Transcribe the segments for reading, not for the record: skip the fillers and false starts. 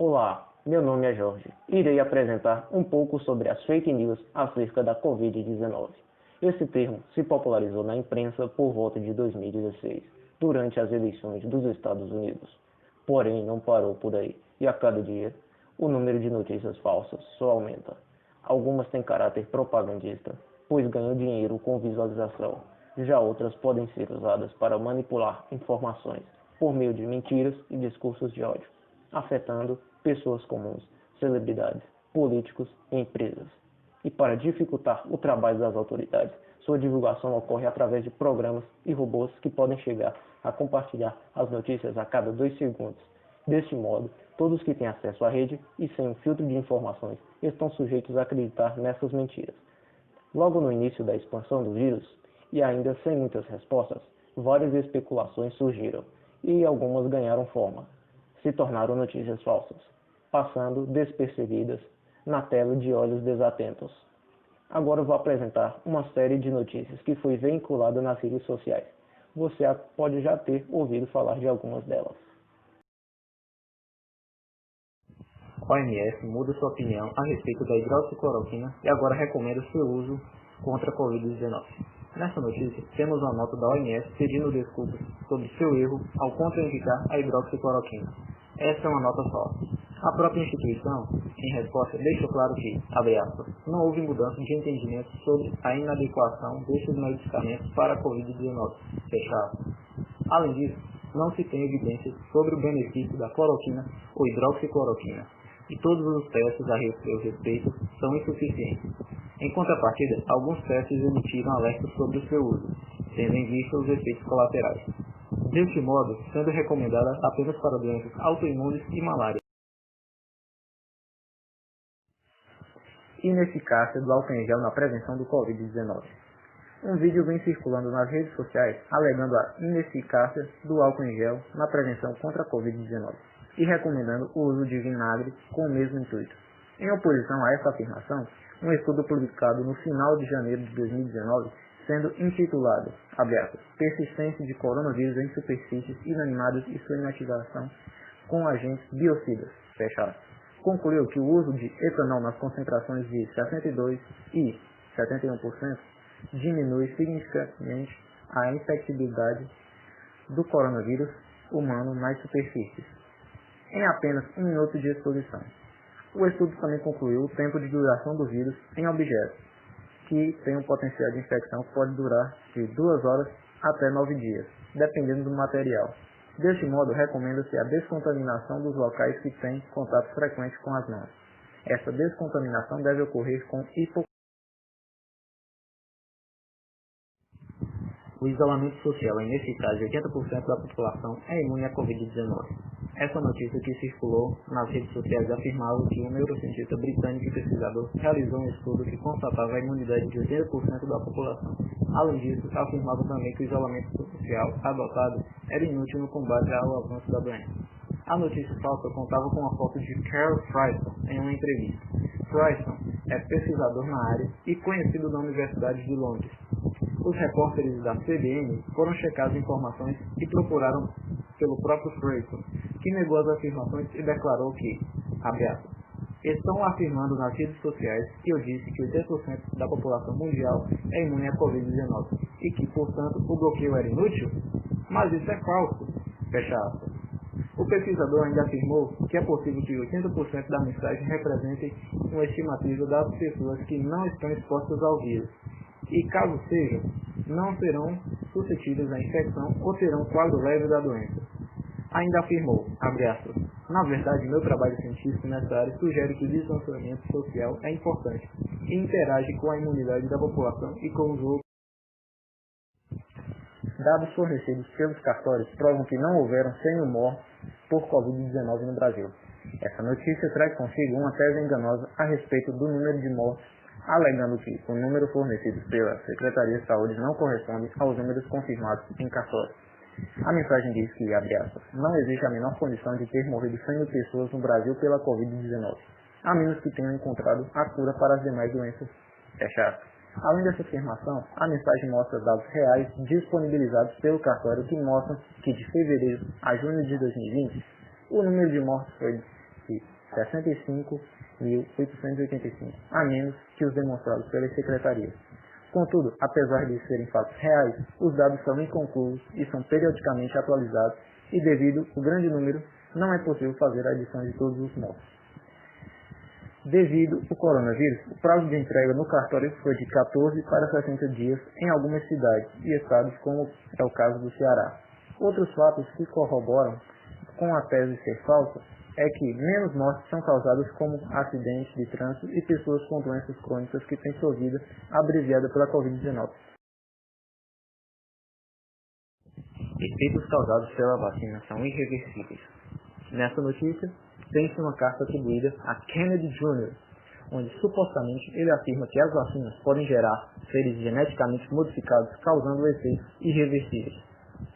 Olá, meu nome é Jorge. Irei apresentar um pouco sobre as fake news acerca da Covid-19. Esse termo se popularizou na imprensa por volta de 2016, durante as eleições dos Estados Unidos. Porém, não parou por aí, e a cada dia, o número de notícias falsas só aumenta. Algumas têm caráter propagandista, pois ganham dinheiro com visualização. Já outras podem ser usadas para manipular informações por meio de mentiras e discursos de ódio, afetando pessoas comuns, celebridades, políticos e empresas. E para dificultar o trabalho das autoridades, sua divulgação ocorre através de programas e robôs que podem chegar a compartilhar as notícias a cada 2 segundos. Deste modo, todos que têm acesso à rede e sem um filtro de informações estão sujeitos a acreditar nessas mentiras. Logo no início da expansão do vírus, e ainda sem muitas respostas, várias especulações surgiram, e algumas ganharam forma. Se tornaram notícias falsas, passando despercebidas na tela de olhos desatentos. Agora vou apresentar uma série de notícias que foi veiculada nas redes sociais. Você pode já ter ouvido falar de algumas delas. A OMS muda sua opinião a respeito da hidroxicloroquina e agora recomenda seu uso contra a Covid-19. Nessa notícia, temos uma nota da OMS pedindo desculpas sobre seu erro ao contraindicar a hidroxicloroquina. Essa é uma nota só. A própria instituição, em resposta, deixou claro que, abre aspas, não houve mudança de entendimento sobre a inadequação destes medicamentos para a Covid-19, fecha aspas. Além disso, não se tem evidências sobre o benefício da cloroquina ou hidroxicloroquina, e todos os testes a seu respeito são insuficientes. Em contrapartida, alguns testes emitiram alertas sobre o seu uso, tendo em vista os efeitos colaterais. Deste modo, sendo recomendada apenas para doenças autoimunes e malária. Ineficácia do álcool em gel na prevenção do Covid-19. Um vídeo vem circulando nas redes sociais alegando a ineficácia do álcool em gel na prevenção contra a Covid-19 e recomendando o uso de vinagre com o mesmo intuito. Em oposição a essa afirmação, um estudo publicado no final de janeiro de 2019, sendo intitulado, abre aspas, Persistência de coronavírus em superfícies inanimadas e sua inativação com agentes biocidas, fecha aspas, concluiu que o uso de etanol nas concentrações de 62% e 71% diminui significativamente a infectibilidade do coronavírus humano nas superfícies, em apenas 1 minuto de exposição. O estudo também concluiu o tempo de duração do vírus em objetos, que tem um potencial de infecção que pode durar de 2 horas até 9 dias, dependendo do material. Deste modo, recomenda-se a descontaminação dos locais que têm contato frequente com as mãos. Essa descontaminação deve ocorrer com O isolamento social é ineficaz e 80% da população é imune à Covid-19. Essa notícia que circulou nas redes sociais afirmava que um neurocientista britânico e pesquisador realizou um estudo que constatava a imunidade de 80% da população. Além disso, afirmava também que o isolamento social adotado era inútil no combate ao avanço da doença. A notícia falsa contava com a foto de Carol Fryson em uma entrevista. Fryson é pesquisador na área e conhecido na Universidade de Londres. Os repórteres da CBN foram checar as informações e procuraram pelo próprio Fryson, que negou as afirmações e declarou que, abre aspas, estão afirmando nas redes sociais que eu disse que 80% da população mundial é imune à Covid-19 e que, portanto, o bloqueio era inútil? Mas isso é falso, fecha aspas. O pesquisador ainda afirmou que é possível que 80% da mensagem represente uma estimativa das pessoas que não estão expostas ao vírus, e caso sejam, não serão suscetíveis à infecção ou terão quadro leve da doença. Ainda afirmou, abre aspas, na verdade, meu trabalho científico nessa área sugere que o distanciamento social é importante e interage com a imunidade da população e com os outros. Dados fornecidos pelos cartórios provam que não houveram 100 mortes por Covid-19 no Brasil. Essa notícia traz consigo uma tese enganosa a respeito do número de mortes, alegando que o número fornecido pela Secretaria de Saúde não corresponde aos números confirmados em cartório. A mensagem diz que, abre aspas, não existe a menor condição de ter morrido 100 mil pessoas no Brasil pela Covid-19, a menos que tenham encontrado a cura para as demais doenças, fecha aspas. Além dessa afirmação, a mensagem mostra dados reais disponibilizados pelo cartório que mostram que de fevereiro a junho de 2020, o número de mortes foi de 65.885, a menos que os demonstrados pelas secretarias. Contudo, apesar de serem fatos reais, os dados são inconclusos e são periodicamente atualizados e, devido ao grande número, não é possível fazer a adição de todos os mortos. Devido ao coronavírus, o prazo de entrega no cartório foi de 14 para 60 dias em algumas cidades e estados, como é o caso do Ceará. Outros fatos que corroboram com a tese ser falsa é que menos mortes são causadas como acidentes de trânsito e pessoas com doenças crônicas que têm sua vida abreviada pela Covid-19. Efeitos causados pela vacina são irreversíveis. Nessa notícia, tem-se uma carta atribuída a Kennedy Jr., onde supostamente ele afirma que as vacinas podem gerar seres geneticamente modificados, causando efeitos irreversíveis.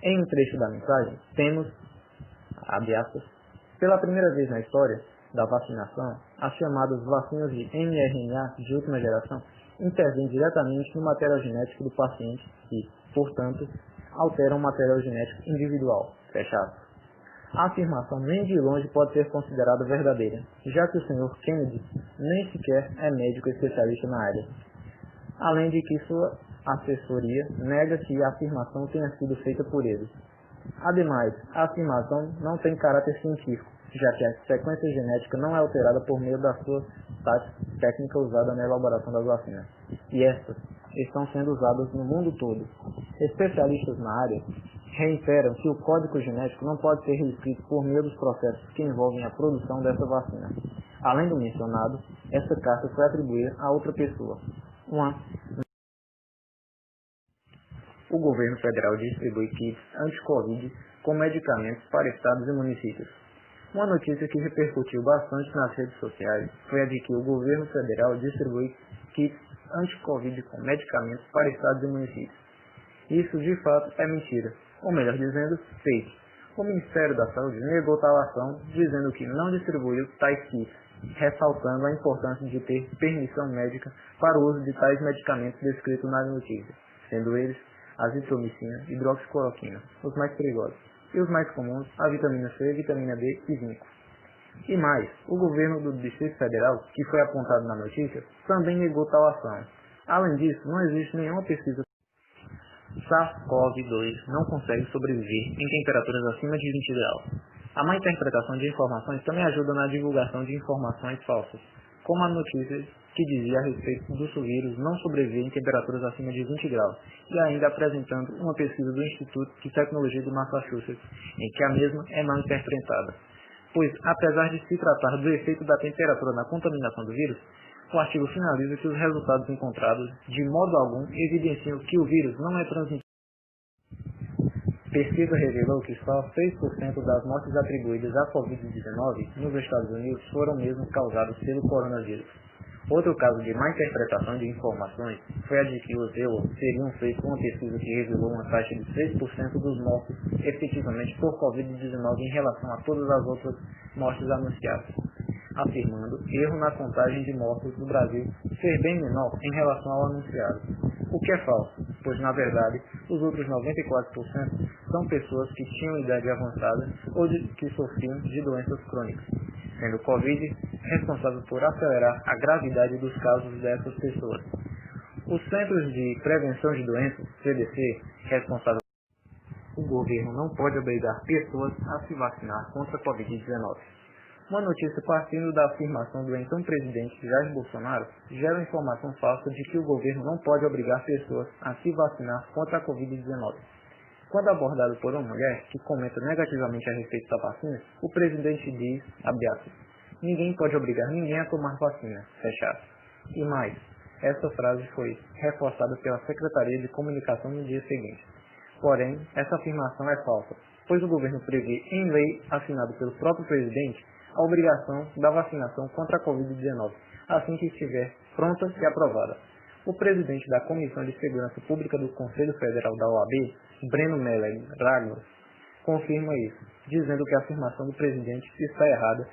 Em um trecho da mensagem, temos, abre aspas, pela primeira vez na história da vacinação, as chamadas vacinas de mRNA de última geração intervêm diretamente no material genético do paciente e, portanto, alteram o material genético individual. Fecha aspas. A afirmação nem de longe pode ser considerada verdadeira, já que o Sr. Kennedy nem sequer é médico especialista na área. Além de que sua assessoria nega que a afirmação tenha sido feita por ele. Ademais, a afirmação não tem caráter científico, já que a sequência genética não é alterada por meio da sua técnica usada na elaboração das vacinas, e estas estão sendo usadas no mundo todo. Especialistas na área reiteram que o código genético não pode ser reescrito por meio dos processos que envolvem a produção dessa vacina. Além do mencionado, essa carta foi atribuída a outra pessoa. O governo federal distribui kits anti-Covid com medicamentos para estados e municípios. Uma notícia que repercutiu bastante nas redes sociais foi a de que o governo federal distribui kits anti-Covid com medicamentos para estados e municípios. Isso, de fato, é mentira, ou melhor dizendo, fake. O Ministério da Saúde negou tal ação, dizendo que não distribuiu tais kits, ressaltando a importância de ter permissão médica para o uso de tais medicamentos descritos nas notícias, sendo eles azitromicina, hidroxicloroquina, os mais perigosos, e os mais comuns, a vitamina C, vitamina D e zinco. E mais, o governo do Distrito Federal, que foi apontado na notícia, também negou tal ação. Além disso, não existe nenhuma pesquisa. SARS-CoV-2 não consegue sobreviver em temperaturas acima de 20 graus. A má interpretação de informações também ajuda na divulgação de informações falsas, como a notícia que dizia a respeito do vírus não sobreviver em temperaturas acima de 20 graus, e ainda apresentando uma pesquisa do Instituto de Tecnologia de Massachusetts, em que a mesma é mal interpretada. Pois, apesar de se tratar do efeito da temperatura na contaminação do vírus, o artigo finaliza que os resultados encontrados, de modo algum, evidenciam que o vírus não é transmitido. Pesquisa revelou que só 6% das mortes atribuídas à Covid-19 nos Estados Unidos foram mesmo causadas pelo coronavírus. Outro caso de má interpretação de informações foi a de que os EUA teriam feito uma pesquisa que revelou uma taxa de 6% dos mortos efetivamente por Covid-19 em relação a todas as outras mortes anunciadas, afirmando erro na contagem de mortos no Brasil ser bem menor em relação ao anunciado, o que é falso, pois na verdade os outros 94% são pessoas que tinham idade avançada ou que sofriam de doenças crônicas, sendo o Covid responsável por acelerar a gravidade dos casos dessas pessoas. Os Centros de Prevenção de Doenças, CDC, responsável. O governo não pode obrigar pessoas a se vacinar contra a Covid-19. Uma notícia partindo da afirmação do então presidente Jair Bolsonaro gera informação falsa de que o governo não pode obrigar pessoas a se vacinar contra a Covid-19. Quando abordado por uma mulher que comenta negativamente a respeito da vacina, o presidente diz, abre aspas, ninguém pode obrigar ninguém a tomar vacina, fecha aspas. E mais, essa frase foi reforçada pela Secretaria de Comunicação no dia seguinte. Porém, essa afirmação é falsa, pois o governo prevê em lei, assinado pelo próprio presidente, a obrigação da vacinação contra a Covid-19, assim que estiver pronta e aprovada. O presidente da Comissão de Segurança Pública do Conselho Federal da OAB, Breno Meller Ragnos, confirma isso, dizendo que a afirmação do presidente está errada.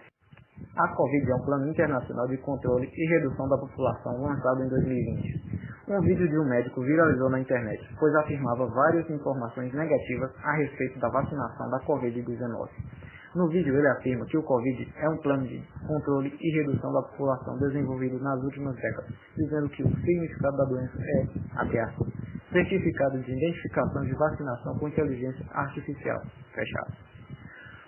A Covid é um plano internacional de controle e redução da população lançado em 2020. Um vídeo de um médico viralizou na internet, pois afirmava várias informações negativas a respeito da vacinação da Covid-19. No vídeo ele afirma que o Covid é um plano de controle e redução da população desenvolvido nas últimas décadas, dizendo que o significado da doença é, abre aspas, certificado de identificação de vacinação com inteligência artificial, fecha aspas.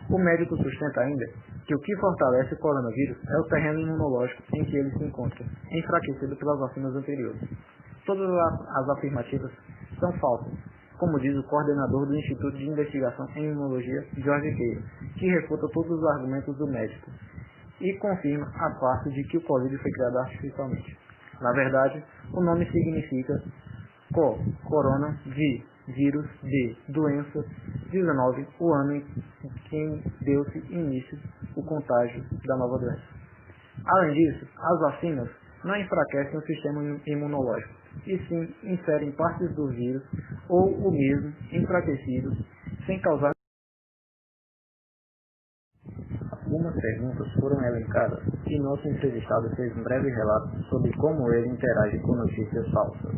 O médico sustenta ainda que o que fortalece o coronavírus é o terreno imunológico em que ele se encontra, enfraquecido pelas vacinas anteriores. Todas as afirmativas são falsas, como diz o coordenador do Instituto de Investigação em Imunologia, Jorge Queiro, que refuta todos os argumentos do médico e confirma a parte de que o Covid foi criado artificialmente. Na verdade, o nome significa corona, vírus, de doença, 19, o ano em que deu-se início o contágio da nova doença. Além disso, as vacinas não enfraquecem o sistema imunológico, e sim inserem partes do vírus ou o mesmo enfraquecido, sem causar. Algumas perguntas foram elencadas e nosso entrevistado fez um breve relato sobre como ele interage com notícias falsas.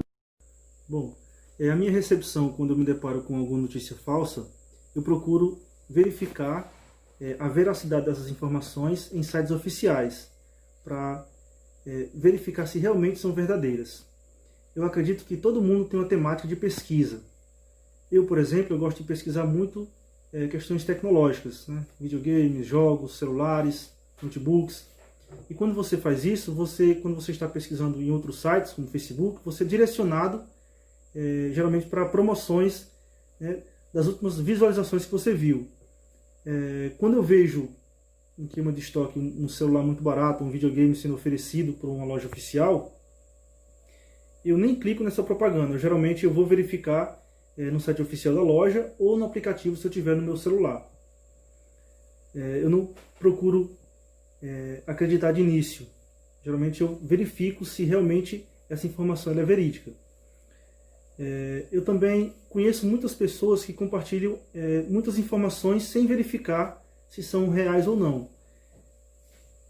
Bom, a minha recepção quando eu me deparo com alguma notícia falsa, eu procuro verificar a veracidade dessas informações em sites oficiais, para verificar se realmente são verdadeiras. Eu acredito que todo mundo tem uma temática de pesquisa. Eu, por exemplo, eu gosto de pesquisar muito questões tecnológicas, né? Videogames, jogos, celulares, notebooks. E quando você faz isso, quando você está pesquisando em outros sites, como Facebook, você é direcionado geralmente para promoções, né, das últimas visualizações que você viu. Quando eu vejo em clima de estoque um celular muito barato, um videogame sendo oferecido por uma loja oficial, eu nem clico nessa propaganda. Geralmente eu vou verificar no site oficial da loja ou no aplicativo se eu tiver no meu celular. Eu não procuro acreditar de início. Geralmente eu verifico se realmente essa informação é verídica. Eu também conheço muitas pessoas que compartilham muitas informações sem verificar se são reais ou não.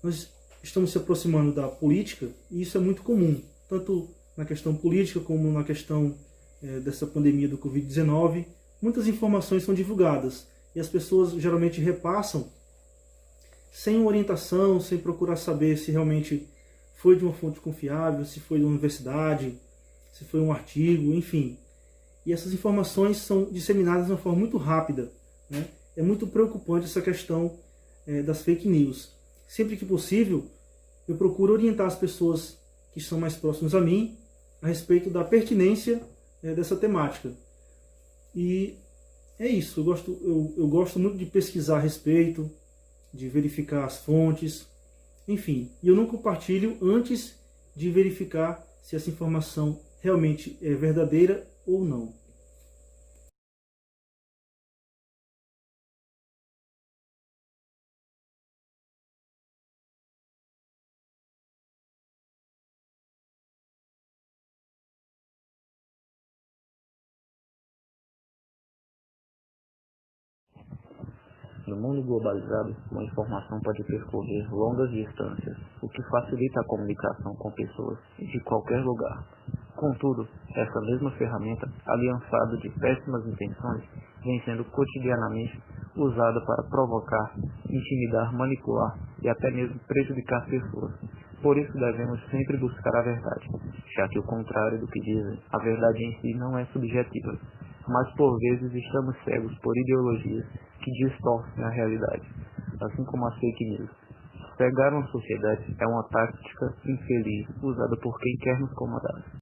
Nós estamos se aproximando da política e isso é muito comum, tanto na questão política como na questão dessa pandemia do Covid-19. Muitas informações são divulgadas e as pessoas geralmente repassam sem orientação, sem procurar saber se realmente foi de uma fonte confiável, se foi de uma universidade, se foi um artigo, enfim. E essas informações são disseminadas de uma forma muito rápida, né? É muito preocupante essa questão das fake news. Sempre que possível, eu procuro orientar as pessoas que são mais próximas a mim a respeito da pertinência dessa temática. E é isso, eu gosto muito de pesquisar a respeito, de verificar as fontes, enfim. E eu não compartilho antes de verificar se essa informação realmente é verdadeira ou não. No mundo globalizado, uma informação pode percorrer longas distâncias, o que facilita a comunicação com pessoas de qualquer lugar. Contudo, essa mesma ferramenta, aliançada de péssimas intenções, vem sendo cotidianamente usada para provocar, intimidar, manipular e até mesmo prejudicar pessoas. Por isso devemos sempre buscar a verdade, já que o contrário do que dizem, a verdade em si não é subjetiva, mas por vezes estamos cegos por ideologias que distorcem a realidade, assim como as fake news. Cegar uma sociedade é uma tática infeliz usada por quem quer nos comandar.